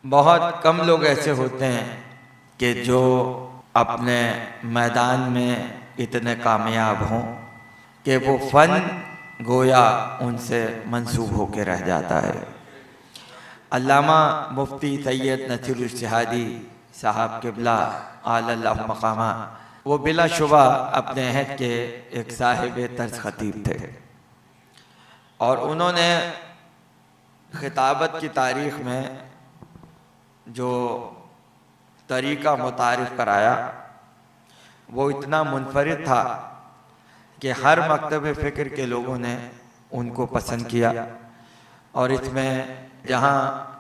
बहुत कम लोग ऐसे होते हैं कि जो अपने मैदान में इतने कामयाब हों कि वो फ़न गोया उनसे मंसूब होकर रह जाता है। अल्लामा मुफ्ती सैयद नसीरुल इज्तिहादी साहब क़िबला आलल्लाहु मक़ामा वो बिलाशुबा अपने अहद के एक साहिब तर्ज ख़तीब थे और उन्होंने खिताबत की तारीख़ में जो तरीक़ा मुतारिफ़ कराया वो इतना मुनफरिद था कि हर मकतब फ़िक्र के लोगों ने उनको पसंद किया। और इसमें जहाँ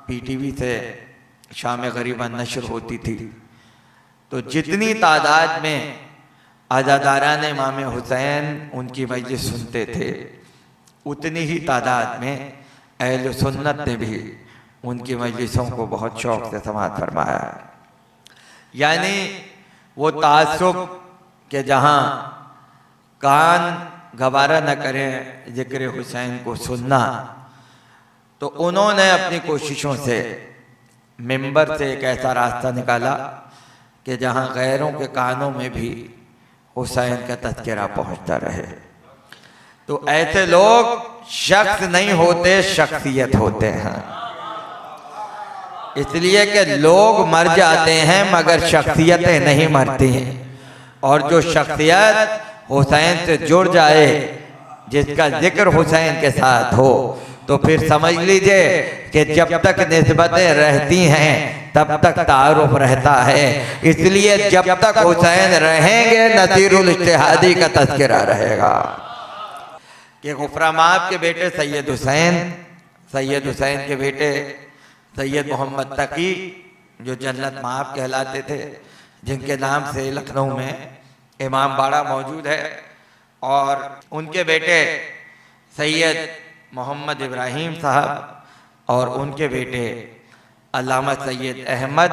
पीटीवी से शाम ग़रीबा नशर होती थी तो जितनी तादाद में अज़ादारान इमाम हुसैन उनकी मजलिस सुनते थे उतनी ही तादाद में अहले सुन्नत ने भी उनकी मजलिसों को बहुत शौक़ से समाअत फरमाया। यानी वो तासुब के जहाँ कान गवारा न करें ज़िक्र हुसैन को सुनना, तो उन्होंने अपनी कोशिशों से मिंबर से एक ऐसा रास्ता निकाला कि जहाँ गैरों के कानों में भी हुसैन का तज़किरा पहुँचता रहे। तो ऐसे लोग शख्स नहीं होते, शख्सियत होते हैं। इसलिए कि लोग मर जाते हैं मगर शख्सियतें नहीं मरती हैं। और जो शख्सियत हुसैन से जुड़ जाए, जिसका जिक्र हुसैन के साथ हो, तो फिर समझ लीजिए कि जब तक निस्बतें रहती हैं तब तक तारुफ रहता है। इसलिए जब तक हुसैन रहेंगे नसीरुल इज्तिहादी का तज़किरा रहेगा। कि गुफरा माब के बेटे सैयद हुसैन के बेटे सैयद मोहम्मद तकी जो जन्नत माब कहलाते थे, जिनके नाम से लखनऊ में इमाम बाड़ा मौजूद है, और उनके बेटे सैयद मोहम्मद इब्राहिम साहब और उनके बेटे अल्लामा सैयद अहमद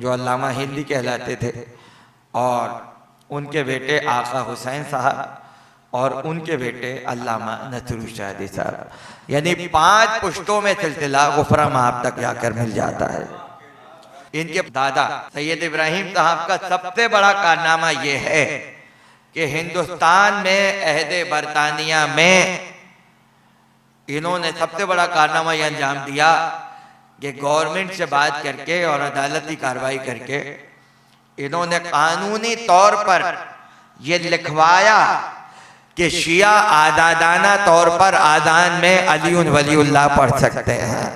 जो अल्लामा हिंदी कहलाते थे, और उनके बेटे आका हुसैन साहब और उनके बेटे अल्लामा नसीरुल इज्तिहादी साहब। यानी 5 पुश्तों में सिलसिला गुफरा माब तक जाकर मिल जाता है। इनके दादा सैयद इब्राहिम साहब का सबसे बड़ा कारनामा यह है कि हिंदुस्तान में अहदे बरतानिया में इन्होंने सबसे बड़ा कारनामा यह अंजाम दिया कि गवर्नमेंट से बात करके और अदालती कार्रवाई करके इन्होंने कानूनी तौर पर यह लिखवाया कि शिया आज़ादाना तौर पर आज़ान में अली वलीउल्लाह पढ़ सकते हैं।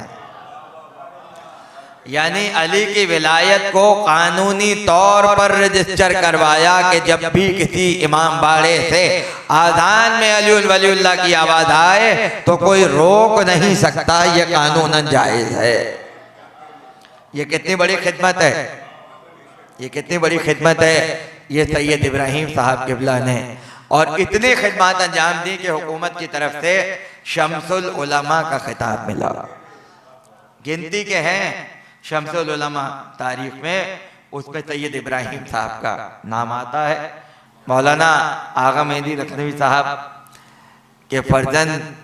यानी अली की विलायत को कानूनी तौर पर रजिस्टर करवाया कि जब भी किसी इमाम बाड़े से आज़ान में अली वलीउल्लाह की आवाज़ आए तो कोई रोक नहीं सकता, ये कानूनन जायज़ है। ये कितनी बड़ी खिदमत है, ये कितनी बड़ी खिदमत है ये सैयद इब्राहिम साहब क़िबला ने। और इतनी खिदमत अंजाम दी कि हुकूमत की तरफ से शम्सुल उलमा का खिताब मिला। गिनती के हैं शम्सुल उलमा तारीख में, उसमें सैयद इब्राहिम साहब का नाम आता है। मौलाना आगा मेहदी लखनवी साहब के फर्जंद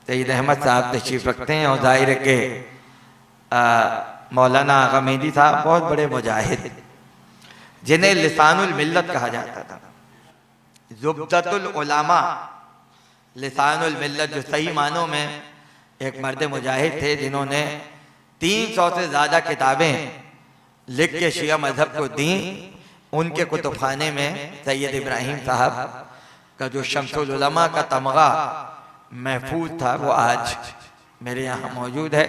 सैयद अहमद साहब तशरीफ़ रखते हैं, और ज़ाहिर के मौलाना आगा मेहदी साहब बहुत बड़े मुजाहिद जिन्हें लिसानुल मिल्लत कहा जाता था। ज़ुब्दतुल उलमा लिसानुल मिल्लत, जो सही मानों में एक मर्द मुजाहिद थे जिन्होंने 300 से ज़्यादा किताबें लिख के शिया मज़हब को दी। उनके कुतुबखाने में सैयद इब्राहिम साहब का जो शम्सुल उलमा का तमगा महफूज था वो आज मेरे यहाँ मौजूद है।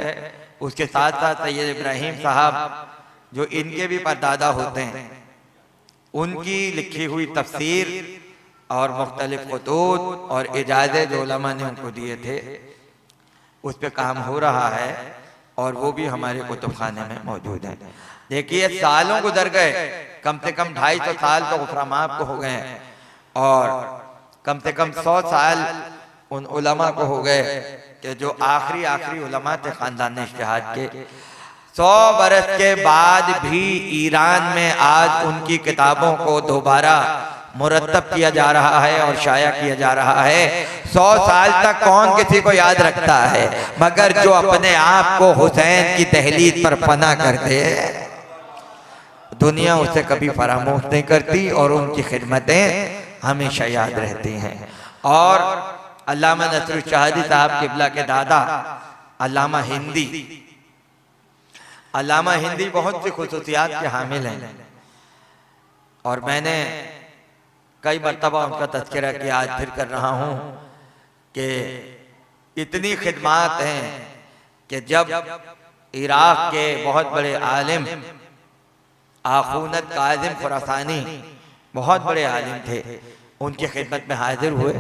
उसके साथ साथ सैयद इब्राहिम साहब जो इनके भी परदादा होते हैं, उनकी लिखी हुई तफसीर और मुख्तलिफ खुतूत और इजाज़े जो उलमा ने उनको दिए थे उस पर काम हो रहा है, और वो भी हमारे कुतुबखाने में मौजूद हैं। देखिए सालों गुजर गए, कम से कम 250 साल तो गुफरा माब को हो गए, और कम से कम 100 साल उन उलमा को हो गए कि जो आखिरी उलमा थे ख़ानदान इज्तिहाद के। 100 बरस के बाद भी ईरान में आज उनकी किताबों को दोबारा मुरतब किया जा रहा है और शाया किया जा रहा है। 100 साल तक कौन किसी को याद रखता है, मगर जो अपने आप को हुसैन की तहलील पर फना कर दे, दुनिया उसे कभी फरामोश नहीं करती और उनकी खिदमतें हमेशा याद रहती हैं। और अल्लामा नसरुल शाहदी साहब किबला के दादा अल्लामा हिंदी बहुत सी खुसूसियात के हामिल हैं, और मैंने कई मरतबा उनका तज़किरा किया, आज फिर कर रहा हूँ कि इतनी खिदमात हैं कि जब इराक़ के बहुत बड़े आलिम आखूनत काज़िम खुरासानी, बहुत बड़े आलिम थे, उनकी खिदमत में हाजिर हुए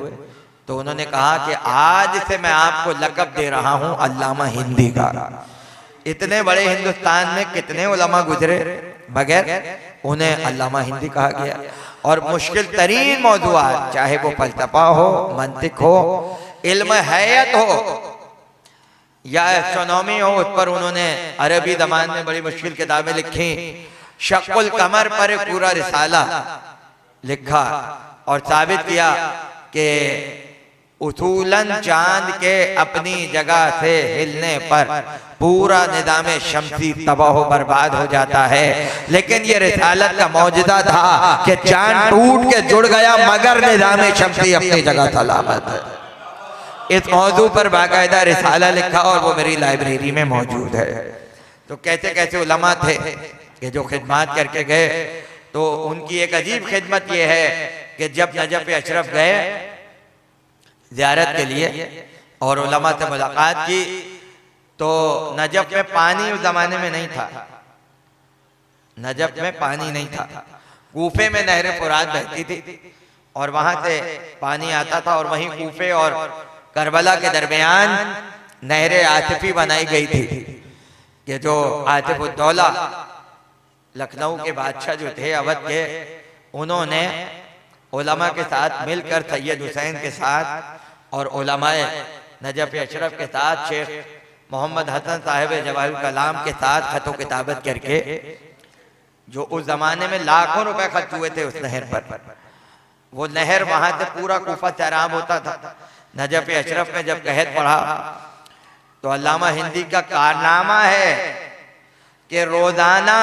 तो उन्होंने कहा कि आज से मैं आपको लक़ब दे रहा हूँ अल्लामा हिंदी का। इतने बड़े हिंदुस्तान में कितने उलमा गुजरे मगर उन्हें अल्लामा हिंदी कहा गया। और मुश्किल तरीन मौज़ूआत, चाहे वो फलसफा हो, मंतिक हो, इल्म हैयत हो या एस्ट्रोनॉमी हो, उस पर उन्होंने अरबी ज़बान में बड़ी मुश्किल किताबें लिखी। शक्कुल कमर पर एक पूरा रिसाला लिखा और साबित किया कि उसूलन चांद के अपनी जगह से हिलने पर पूरा निज़ाम शम्सी तबाह बर्बाद हो जाता है, लेकिन ये रिसालत का मौजज़ा था कि चांद टूट के जुड़ गया मगर निज़ाम शम्सी अपनी जगह सलामत है। इस मौजू पर बाकायदा रिसाला लिखा और वो मेरी लाइब्रेरी में मौजूद है। तो कैसे कैसे उलमा थे कि जो खिदमत करके गए। तो उनकी एक अजीब खिदमत ये है कि जब नजफ अशरफ गए ज़ियारत के लिए और उलमा से मुलाकात की, तो नजफ में पानी उस ज़माने में नहीं था, नजफ में पानी नहीं था। कूफे में नहर फुरात बहती थी और वहाँ से पानी आता था, और वहीं कूफे और करबला के दरमियान नहर आतिफी बनाई गई थी कि जो आतिफुद्दौला लखनऊ के बादशाह जो थे अवध के, उन्होंने उलमा के साथ मिलकर सैयद हुसैन के साथ और उलमाए नजफ अशरफ के साथ शेख मोहम्मद हसन साहिब जवाहिरुल कलाम के साथ खतो किताबत करके, जो उस जमाने में लाखों रुपए खर्च हुए थे उस नहर पर, वो नहर वहां से पूरा कूफा सैराब होता था। नजफ अशरफ में जब कहत पढ़ा तो अल्लामा हिंदी का कारनामा है कि रोजाना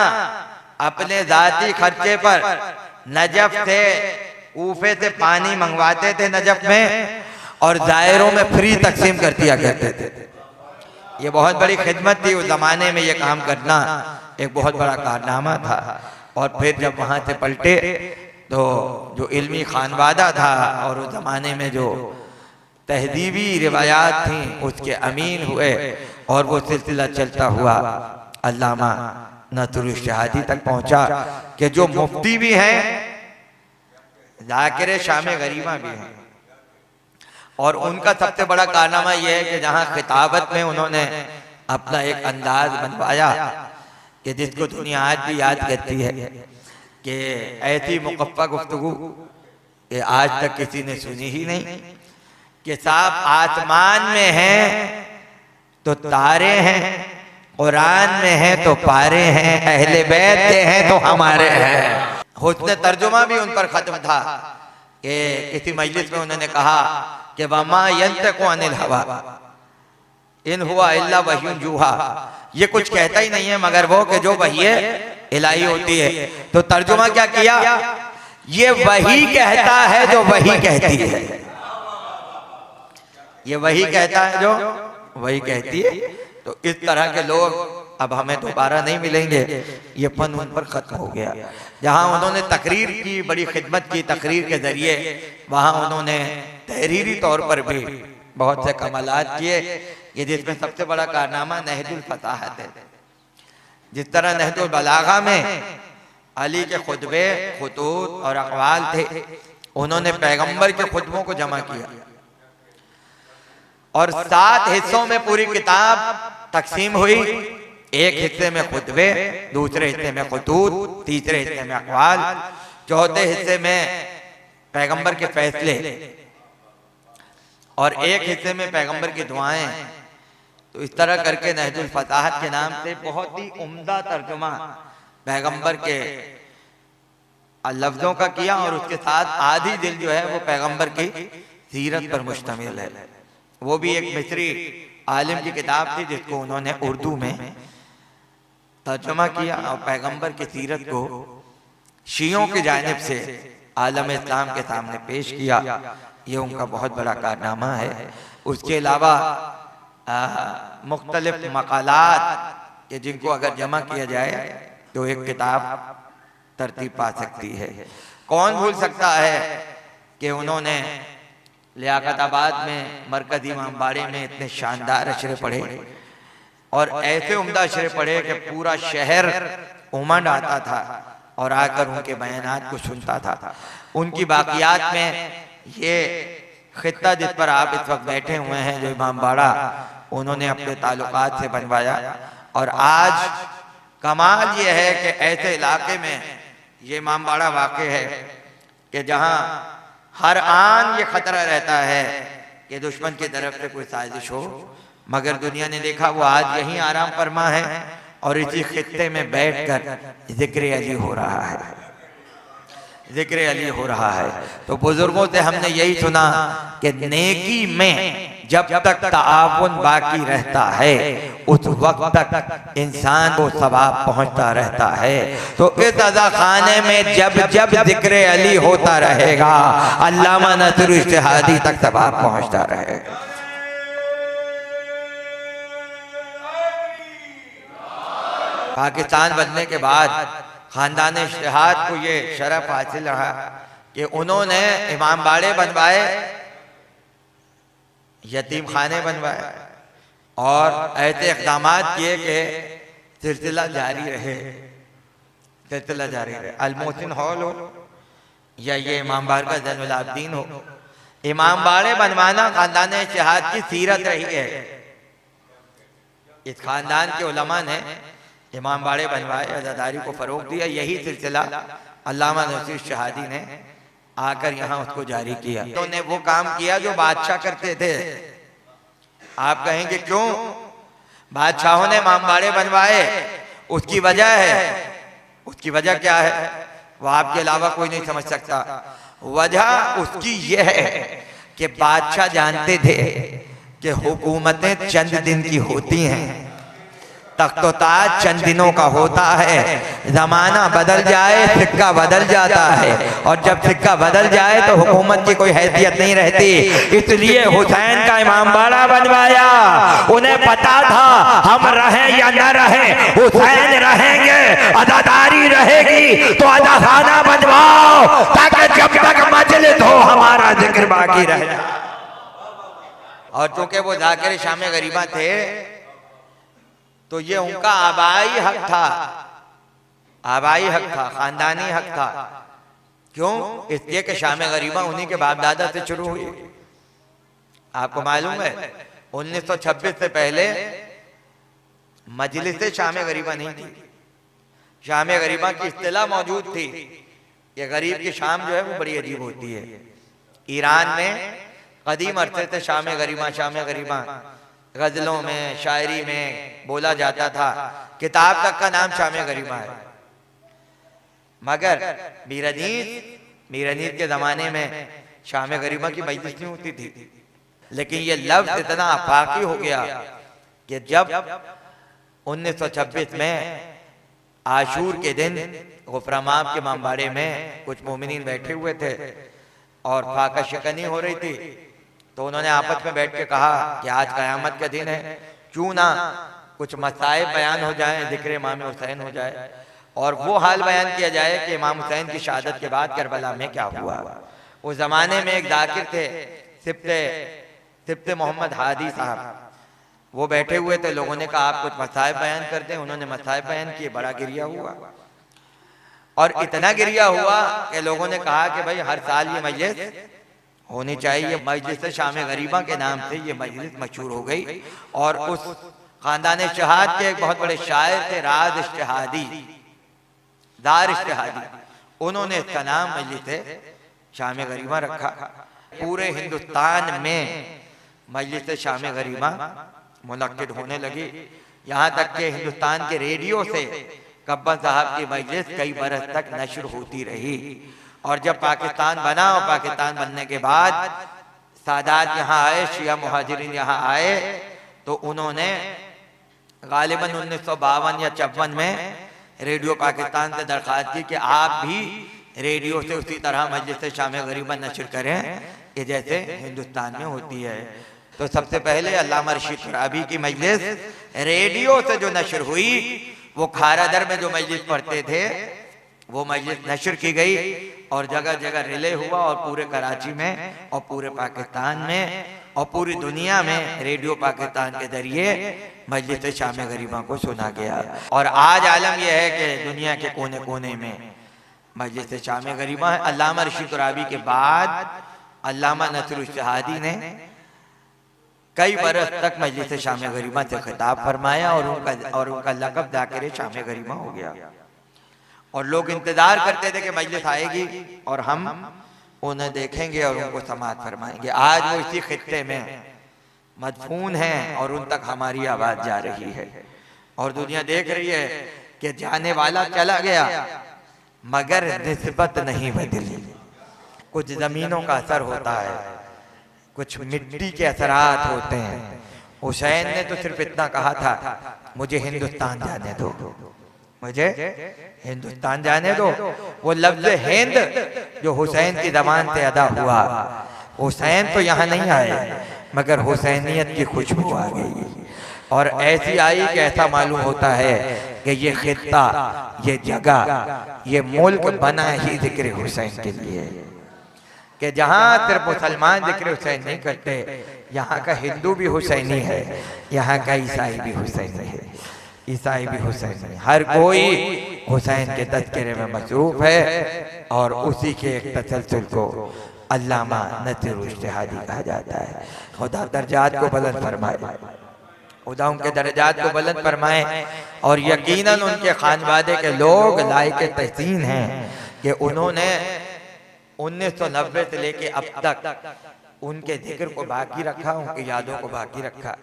अपने जाती खर्चे पर नजफ से कूफे से पानी मंगवाते थे नजफ में, और जायरों में फ्री तकसीम कर दिया करते थे। ये बहुत बड़ी खिदमत थी उस जमाने में, ये काम करना एक बहुत बड़ा कारनामा था। और फिर जब वहाँ से पलटे तो जो इल्मी खानवादा था और उस जमाने में जो तहजीबी रिवायात थी उसके अमीन हुए, और वो सिलसिला चलता हुआ अल्लामा नसरुल शाहदी तक पहुंचा कि जो मुफ्ती भी हैं, ज़ाकिर शाम गरीबा भी हैं। और उनका सबसे बड़ा कारनामा यह है कि जहाँ खिताबत में उन्होंने अपना एक अंदाज बनवाया कि जिसको दुनिया आज भी याद करती है कि ऐसी मुकफ़्फ़ा गुफ्तगू कि आज तक किसी ने सुनी ही नहीं, कि साफ आसमान में हैं तो तारे हैं, कुरान में हैं तो पारे हैं, अहले बैत के हैं तो हमारे हैं। हुस्न तर्जुमा भी उन पर खत्म था कि किसी मजलिस में उन्होंने कहा कि वमा यंतकु अनिल हवा इन हुआ इल्ला वह्युन यूहा, ये कुछ कहता ही नहीं है मगर वो कि जो वही इलाही होती है। तो तर्जुमा क्या किया, ये वही कहता है जो वही कहती है, ये वही कहता है जो वही कहती है। तो इस तरह के लोग अब हमें दोबारा नहीं मिलेंगे, ये फन उन पर खत्म हो गया। जहाँ उन्होंने तकरीर की, बड़ी खिदमत की तकरीर के जरिए, वहाँ उन्होंने तहरीरी तौर पर भी बहुत से कमालात किए। ये जिसमें सबसे बड़ा कारनामा नहजुल फसाहत है। जिस तरह नहजुल बलागा में अली के खुतबे, खुतूत और अक़वाल थे, उन्होंने पैगंबर के खुतबों को जमा किया और 7 हिस्सों में पूरी किताब तकसीम हुई। एक हिस्से में खुतबे, दूसरे हिस्से में खुतूत, तीसरे हिस्से में अक़वाल, चौथे हिस्से में पैगंबर के फैसले और एक हिस्से में पैगंबर की दुआएं। तो इस तरह करके नहजुल फसाहत के नाम से बहुत ही उम्दा तर्जुमा पैगंबर के लफ्जों का किया और उसके साथ आधी दिल जो है वो पैगंबर की सीरत पर मुश्तमिल है। वो भी एक मिस्री आलिम की किताब थी जिसको उन्होंने उर्दू में तर्जुमा किया और पैगंबर की सीरत को शियों की जानिब से आलम इस्लाम के सामने पेश किया। ये उनका बहुत बड़ा कारनामा है। उसके अलावा मुख्तलिफ मकालात के जिनको अगर जमा किया जाए तो एक किताब तरतीब पा सकती है। कौन भूल सकता है कि उन्होंने लियाकताबाद में मरकजी इमामबाड़े में इतने शानदार अशरे पढ़े और ऐसे उम्दा अशरे पढ़े कि पूरा शहर उमड़ आता था और आकर उनके बयानात को सुनता था। उनकी बाकियात में ये खित्ता जिस पर आप इस वक्त बैठे हुए हैं, जो इमामबाड़ा उन्होंने अपने ताल्लुकात से बनवाया। और आज कमाल ये है कि ऐसे इलाके में ये इमामबाड़ा वाक़ है कि जहाँ हर आन ये खतरा रहता है कि दुश्मन की तरफ से कोई साजिश हो, मगर दुनिया ने देखा वो आज यहीं आराम फरमा है और इसी खित्ते में बैठकर जिक्र अली हो रहा है, जिक्र अली हो रहा है। तो बुजुर्गों से हमने यही सुना कि नेकी में जब तक ताआवुन बाकी रहता है उस वक्त तक इंसान को सवाब पहुंचता रहता है। तो इस अज़ा खाने में जब जब जिक्र अली होता रहेगा, अल्लामा नसरुल इज्तिहादी तक सवाब पहुंचता रहेगा। पाकिस्तान बनने के बाद खानदान इज्तिहाद को ये शरफ हासिल रहा कि उन्होंने इमामबाड़े बनवाए, यतीम खाने बनवाए और ऐसे इक़दाम किए कि सिलसिला जारी रहे, सिलसिला जारी रहे। अल-मोहसिन हॉल हो या ये इमामबाड़ा का ज़ैनुल आबिदीन हो, इमामबाड़े बनवाना खानदान इज्तिहाद की सीरत रही है। इस खानदान के उलमा ने इमामबाड़े बनवाए, अज़ादारी को फ़रोग़ दिया। यही सिलसिला अल्लामा नसरुल इज्तिहादी ने आकर यहाँ उसको जारी किया। उन्होंने वो काम किया जो बादशाह करते थे। आप कहेंगे क्यों? बादशाहों ने इमामबाड़े बनवाए, उसकी वजह है। उसकी वजह क्या है वो आपके अलावा कोई नहीं समझ सकता। वजह उसकी यह है कि बादशाह जानते थे कि हुकूमतें चंद दिन की होती हैं, तख्तो-ताज चंद दिनों का होता है। जमाना बदल जाए सिक्का बदल जाता है और जब सिक्का बदल जाए तो हुकूमत की कोई हैसियत नहीं रहती। इसलिए हुसैन का इमामबाड़ा बनवाया। उन्हें पता था हम रहें या न रहें हुसैन रहेंगे, अदादारी रहेगी, तो अदाखाना बनवाओ ताकि जब तक मजलिस हो हमारा जिक्र बाकी रहे। और चूंकि वो जाकिर शाम गरीबा थे तो ये उनका आबाई हक था, आबाई हक था, खानदानी हक था। क्यों? इसलिए कि शाम गरीबा उन्हीं के बाप दादा से शुरू हुई। आपको मालूम है 1926 से पहले मजलिस शाम गरीबा नहीं थी। शाम गरीबा की इस्तिलाह मौजूद थी। ये गरीब की शाम जो है वो बड़ी अजीब होती है। ईरान में कदीम अरसे से शाम गरीबा गजलों में, शायरी में बोला जाता था। किताब तक का नाम शाम गरीबा है। मगर मीरानीस के जमाने में शाम गरीबा की मजलिस नहीं होती थी। लेकिन ये लफ्ज इतना आफाकी हो गया कि जब 1926 में आशूर के दिन गुफरामाब के इमामबाड़े में कुछ मोमिनीन बैठे हुए थे और फाका शिकनी हो रही थी, तो उन्होंने आपस में बैठ के कहा कि आज क़यामत का दिन है, क्यों ना कुछ मसाइब बयान हो जाए, जिक्र इमाम हुसैन हो जाए और वो हाल बयान किया जाए कि इमाम हुसैन की शहादत के बाद करबला में क्या हुआ। उस जमाने में एक जाकिर थे सिप्ते मोहम्मद हादी साहब, वो बैठे हुए थे। लोगों ने कहा आप कुछ मसाइब बयान करते हैं। उन्होंने मसाइब बयान किए। बड़ा गिरिया हुआ और इतना गिरिया हुआ कि लोगों ने कहा कि भाई हर साल ये मजलिस होनी चाहिए। मजलिस शाम गरीबा के नाम से ये मजलिस मशहूर हो गई। और उस खानदान इज्तिहाद के एक बहुत बड़े शायर थे राज इज्तिहादी, दार इज्तिहादी, उन्होंने इसका नाम मजलिस शाम गरीबा रखा। पूरे हिंदुस्तान में मजलिस शाम गरीबा मुनक्किद होने लगी। यहाँ तक कि हिंदुस्तान के रेडियो से कब्बन साहब की मजलिस कई बरस तक नशर होती रही। और जब पाकिस्तान बना और पाकिस्तान बनने के बाद सादात यहाँ आए, शिया मुहाजिरीन यहाँ आए, तो उन्होंने गालिबन 1952 या 54 में रेडियो पाकिस्तान से दरख्वास्त की कि आप भी रेडियो से उसी तरह मजलिस शाम गरीबा नशर करें कि जैसे हिंदुस्तान में होती है। तो सबसे पहले अल्लामा रशीद तुराबी की मजलिस रेडियो से जो नशर हुई, वो खारादर में जो मजलिस पढ़ते थे वो मजलिस नशर की गई और जगह जगह रिले हुआ और पूरे कराची में और पूरे पाकिस्तान में और पूरी दुनिया में रेडियो पाकिस्तान के जरिए मजलिस शाम गरीबा को सुना गया। और आज आलम यह है कि दुनिया के कोने कोने में मजलिस शाम गरीबा है। अल्लामा रशीद तुराबी के बाद अल्लामा नसरुल इज्तिहादी ने कई बरस तक मजलिस शाम गरीबा से खिताब फरमाया और उनका लक़ब ज़ाकिर शाम गरीबा हो गया। और लोग इंतजार करते थे कि मजलिस आएगी और हम उन्हें देखेंगे और उनको समाअत फरमाएंगे। आज वो इसी खित्ते में मदफून हैं और उन तक हमारी आवाज जा रही है और दुनिया देख रही है कि जाने वाला चला गया मगर निस्बत नहीं बदली। कुछ जमीनों का असर होता है, कुछ मिट्टी के असरात होते हैं। हुसैन ने तो सिर्फ इतना कहा था, मुझे हिंदुस्तान जाने दो, मुझे हिंदुस्तान जाने दो। वो लफ्ज हिंद जो हुसैन की जबान से अदा हुआ, हुसैन तो यहाँ नहीं आए मगर हुसैनियत की खुशबू आ गई और ऐसी आई कि ऐसा मालूम होता है कि ये खित्ता, ये जगह, ये मुल्क बना ही जिक्र हुसैन के लिए, कि जहाँ सिर्फ मुसलमान जिक्र हुसैन नहीं करते, यहाँ का हिंदू भी हुसैनी है, यहाँ का ईसाई भी हुसैनी है, ईसाई भी हुसैनी है। हर कोई हुसैन के तज़किरे में मसरूफ है और उसी के एक तसलसल को अल्लामा नसरुल इज्तिहादी कहा जाता है। खुदा दर्जात को बुलंद फरमाए, खुदा उनके दर्जात को बुलंद फरमाए और यकीनन उनके खानवादे के लोग लायक तहसीन हैं कि उन्होंने 1990 से लेके अब तक उनके जिक्र को बाकी रखा, उनकी यादों को बाकी रखा।